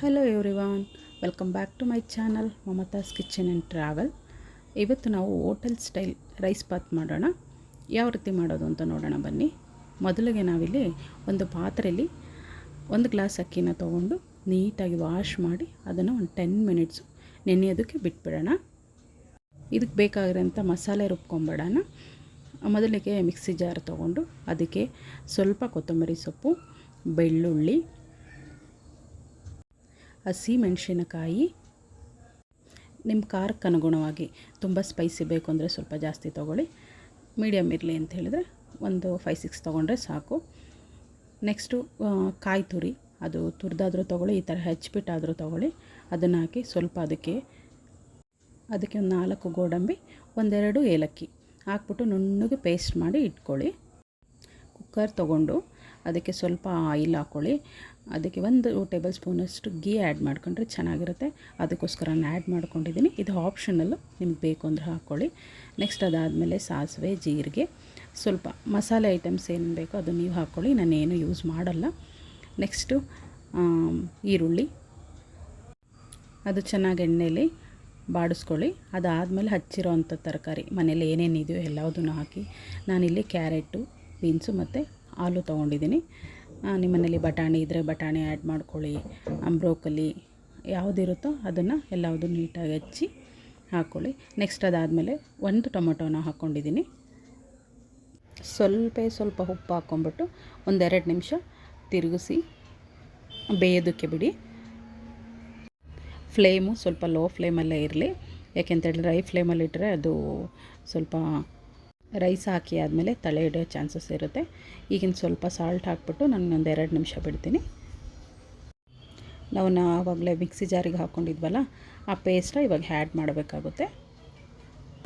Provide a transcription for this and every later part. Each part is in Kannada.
Hello everyone, welcome back to my channel Mamata's kitchen and travel. ಇವತ್ತು ನಾವು ಹೋಟೆಲ್ ಸ್ಟೈಲ್ ರೈಸ್ ಬಾತ್ ಮಾಡೋಣ. ಯಾವ ರೀತಿ ಮಾಡೋದು ಅಂತ ನೋಡೋಣ ಬನ್ನಿ. ಮೊದಲಿಗೆ ನಾವಿಲ್ಲಿ ಒಂದು ಪಾತ್ರೆಯಲ್ಲಿ 1 ಗ್ಲಾಸ್ ಅಕ್ಕಿನ ತೊಗೊಂಡು ನೀಟಾಗಿ ವಾಶ್ ಮಾಡಿ ಅದನ್ನು ಒಂದು 10 ಮಿನಿಟ್ಸು ನೆನೆಯೋದಕ್ಕೆ ಬಿಟ್ಬಿಡೋಣ. ಇದಕ್ಕೆ ಬೇಕಾಗಿರೋಂಥ ಮಸಾಲೆ ರುಬ್ಕೊಂಬಿಡೋಣ. ಮೊದಲಿಗೆ ಮಿಕ್ಸಿ ಜಾರ್ ತೊಗೊಂಡು ಅದಕ್ಕೆ ಸ್ವಲ್ಪ ಕೊತ್ತಂಬರಿ ಸೊಪ್ಪು, ಬೆಳ್ಳುಳ್ಳಿ, ಹಸಿ ಮೆಣಸಿನಕಾಯಿ, ನಿಮ್ಮ ಖಾರಕ್ಕೆ ಅನುಗುಣವಾಗಿ ತುಂಬ ಸ್ಪೈಸಿ ಬೇಕು ಅಂದರೆ ಸ್ವಲ್ಪ ಜಾಸ್ತಿ ತೊಗೊಳ್ಳಿ, ಮೀಡಿಯಮ್ ಇರಲಿ ಅಂತ ಹೇಳಿದ್ರೆ ಒಂದು 5-6 ತೊಗೊಂಡ್ರೆ ಸಾಕು. ನೆಕ್ಸ್ಟು ಕಾಯಿ ತುರಿ, ಅದು ತುರಿದಾದರೂ ತೊಗೊಳ್ಳಿ, ಈ ಥರ ಹೆಚ್ಚಿಬಿಟ್ಟಾದರೂ ತೊಗೊಳ್ಳಿ. ಅದನ್ನು ಹಾಕಿ ಸ್ವಲ್ಪ ಅದಕ್ಕೆ ಒಂದು 4 ಗೋಡಂಬಿ, 1-2 ಏಲಕ್ಕಿ ಹಾಕ್ಬಿಟ್ಟು ನುಣ್ಣಗೆ ಪೇಸ್ಟ್ ಮಾಡಿ ಇಟ್ಕೊಳ್ಳಿ. ಕುಕ್ಕರ್ ತೊಗೊಂಡು ಅದಕ್ಕೆ ಸ್ವಲ್ಪ ಆಯಿಲ್ ಹಾಕ್ಕೊಳ್ಳಿ. ಅದಕ್ಕೆ 1 ಟೇಬಲ್ ಸ್ಪೂನಷ್ಟು ಗೀ ಆ್ಯಡ್ ಮಾಡ್ಕೊಂಡ್ರೆ ಚೆನ್ನಾಗಿರುತ್ತೆ. ಅದಕ್ಕೋಸ್ಕರ ನಾನು ಆ್ಯಡ್ ಮಾಡ್ಕೊಂಡಿದ್ದೀನಿ. ಇದು ಆಪ್ಷನಲ್ಲು, ನಿಮ್ಗೆ ಬೇಕು ಅಂದರೆ ಹಾಕ್ಕೊಳ್ಳಿ. ನೆಕ್ಸ್ಟ್ ಅದಾದಮೇಲೆ ಸಾಸಿವೆ, ಜೀರಿಗೆ, ಸ್ವಲ್ಪ ಮಸಾಲೆ ಐಟಮ್ಸ್ ಏನು ಬೇಕೋ ಅದು ನೀವು ಹಾಕ್ಕೊಳ್ಳಿ, ನಾನೇನು ಯೂಸ್ ಮಾಡಲ್ಲ. ನೆಕ್ಸ್ಟು ಈರುಳ್ಳಿ, ಅದು ಚೆನ್ನಾಗಿ ಎಣ್ಣೆಯಲ್ಲಿ ಬಾಡಿಸ್ಕೊಳ್ಳಿ. ಅದಾದಮೇಲೆ ಹಚ್ಚಿರೋ ಅಂಥ ತರಕಾರಿ ಮನೇಲಿ ಏನೇನಿದೆಯೋ ಎಲ್ಲದನ್ನು ಹಾಕಿ. ನಾನಿಲ್ಲಿ ಕ್ಯಾರೆಟು, ಬೀನ್ಸು ಮತ್ತು ಆಲೂ ತೊಗೊಂಡಿದ್ದೀನಿ. ನಿಮ್ಮ ಮನೇಲಿ ಬಟಾಣಿ ಇದ್ದರೆ ಬಟಾಣಿ ಆ್ಯಡ್ ಮಾಡ್ಕೊಳ್ಳಿ, ಬ್ರೋಕಲಿ ಯಾವುದಿರುತ್ತೋ ಅದನ್ನು ಎಲ್ಲದೂ ನೀಟಾಗಿ ಹಚ್ಚಿ ಹಾಕ್ಕೊಳ್ಳಿ. ನೆಕ್ಸ್ಟ್ ಅದಾದಮೇಲೆ 1 ಟೊಮೊಟೊನ ಹಾಕ್ಕೊಂಡಿದ್ದೀನಿ. ಸ್ವಲ್ಪ ಉಪ್ಪು ಹಾಕ್ಕೊಂಬಿಟ್ಟು 1-2 ನಿಮಿಷ ತಿರುಗಿಸಿ ಬೇಯೋದಕ್ಕೆ ಬಿಡಿ. ಫ್ಲೇಮು ಸ್ವಲ್ಪ ಲೋ ಫ್ಲೇಮಲ್ಲೇ ಇರಲಿ, ಯಾಕೆಂತೇಳಿದ್ರೆ ಹೈ ಫ್ಲೇಮಲ್ಲಿಟ್ಟರೆ ಅದು ಸ್ವಲ್ಪ ರೈಸ್ ಹಾಕಿ ಆದಮೇಲೆ ತಳೆ ಹಿಡಿಯೋ ಚಾನ್ಸಸ್ ಇರುತ್ತೆ. ಈಗಿನ ಸ್ವಲ್ಪ ಸಾಲ್ಟ್ ಹಾಕ್ಬಿಟ್ಟು ನಾನು 1-2 ನಿಮಿಷ ಬಿಡ್ತೀನಿ. ನಾವು ಆವಾಗಲೇ ಮಿಕ್ಸಿ ಜಾರಿಗೆ ಹಾಕ್ಕೊಂಡಿದ್ವಲ್ಲ, ಆ ಪೇಸ್ಟ ಇವಾಗ ಆ್ಯಡ್ ಮಾಡಬೇಕಾಗುತ್ತೆ.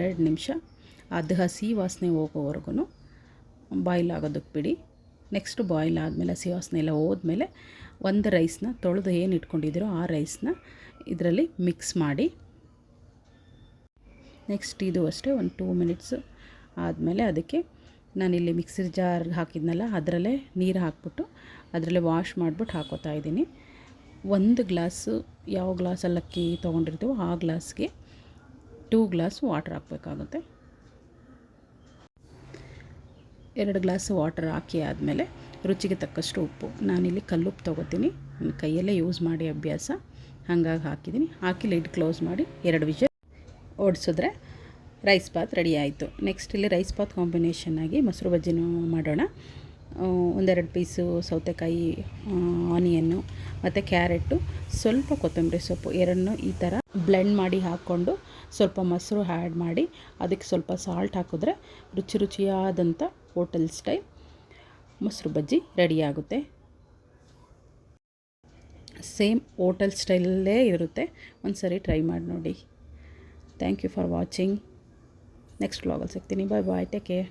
2 ನಿಮಿಷ ಅದು ಹಸಿ ವಾಸನೆ ಹೋಗೋವರೆಗೂ ಬಾಯ್ಲ್ ಆಗೋದಕ್ಕೆ ಬಿಡಿ. ನೆಕ್ಸ್ಟು ಬಾಯ್ಲ್ ಆದಮೇಲೆ ಹಸಿ ವಾಸನೆ ಎಲ್ಲ ಹೋದ್ಮೇಲೆ ಒಂದು ರೈಸ್ನ ತೊಳೆದು ಏನು ಇಟ್ಕೊಂಡಿದ್ದೀರೋ ಆ ರೈಸ್ನ ಇದರಲ್ಲಿ ಮಿಕ್ಸ್ ಮಾಡಿ. ನೆಕ್ಸ್ಟ್ ಇದು ಅಷ್ಟೇ ಒಂದು 2 ಮಿನಿಟ್ಸು ಆದಮೇಲೆ ಅದಕ್ಕೆ ನಾನಿಲ್ಲಿ ಮಿಕ್ಸಿ ಜಾರ್ ಹಾಕಿದ್ನಲ್ಲ ಅದರಲ್ಲೇ ನೀರು ಹಾಕ್ಬಿಟ್ಟು ಅದರಲ್ಲೇ ವಾಶ್ ಮಾಡಿಬಿಟ್ಟು ಹಾಕೋತಾ ಇದ್ದೀನಿ. 1 ಗ್ಲಾಸು, ಯಾವ ಗ್ಲಾಸಲ್ಲಿ ಅಕ್ಕಿ ತೊಗೊಂಡಿರ್ತೀವೋ ಆ ಗ್ಲಾಸ್ಗೆ 2 ಗ್ಲಾಸ್ ವಾಟರ್ ಹಾಕಬೇಕಾಗುತ್ತೆ. 2 ಗ್ಲಾಸ್ ವಾಟರ್ ಹಾಕಿ ಆದಮೇಲೆ ರುಚಿಗೆ ತಕ್ಕಷ್ಟು ಉಪ್ಪು, ನಾನಿಲ್ಲಿ ಕಲ್ಲುಪ್ಪು ತೊಗೋತೀನಿ, ನನ್ನ ಕೈಯಲ್ಲೇ ಯೂಸ್ ಮಾಡಿ ಅಭ್ಯಾಸ, ಹಾಗಾಗಿ ಹಾಕಿದ್ದೀನಿ. ಹಾಕಿ ಲಿಡ್ ಕ್ಲೋಸ್ ಮಾಡಿ 2 ವಿಷಲ್ ಓಡಿಸಿದ್ರೆ ರೈಸ್ ಬಾತ್ ರೆಡಿ ಆಯಿತು. ನೆಕ್ಸ್ಟ್ ಇಲ್ಲಿ ರೈಸ್ ಬಾತ್ ಕಾಂಬಿನೇಷನ್ನಾಗಿ ಮೊಸರು ಬಜ್ಜಿನೂ ಮಾಡೋಣ. 1-2 ಪೀಸು ಸೌತೆಕಾಯಿ, ಆನಿಯನ್ನು ಮತ್ತು ಕ್ಯಾರೆಟು, ಸ್ವಲ್ಪ ಕೊತ್ತಂಬರಿ ಸೊಪ್ಪು ಎರಡನ್ನೂ ಈ ಥರ ಬ್ಲೆಂಡ್ ಮಾಡಿ ಹಾಕ್ಕೊಂಡು ಸ್ವಲ್ಪ ಮೊಸರು ಆ್ಯಡ್ ಮಾಡಿ ಅದಕ್ಕೆ ಸ್ವಲ್ಪ ಸಾಲ್ಟ್ ಹಾಕಿದ್ರೆ ರುಚಿಯಾದಂಥ ಹೋಟೆಲ್ ಸ್ಟೈಲ್ ಮೊಸರು ಬಜ್ಜಿ ರೆಡಿಯಾಗುತ್ತೆ. ಸೇಮ್ ಹೋಟೆಲ್ ಸ್ಟೈಲಲ್ಲೇ ಇರುತ್ತೆ. ಒಂದು ಸರಿ ಟ್ರೈ ಮಾಡಿ ನೋಡಿ. Thank you for watching. Next ವ್ಲಾಗಲ್ಲಿ ಸಿಗ್ತೀನಿ. Bye, take care.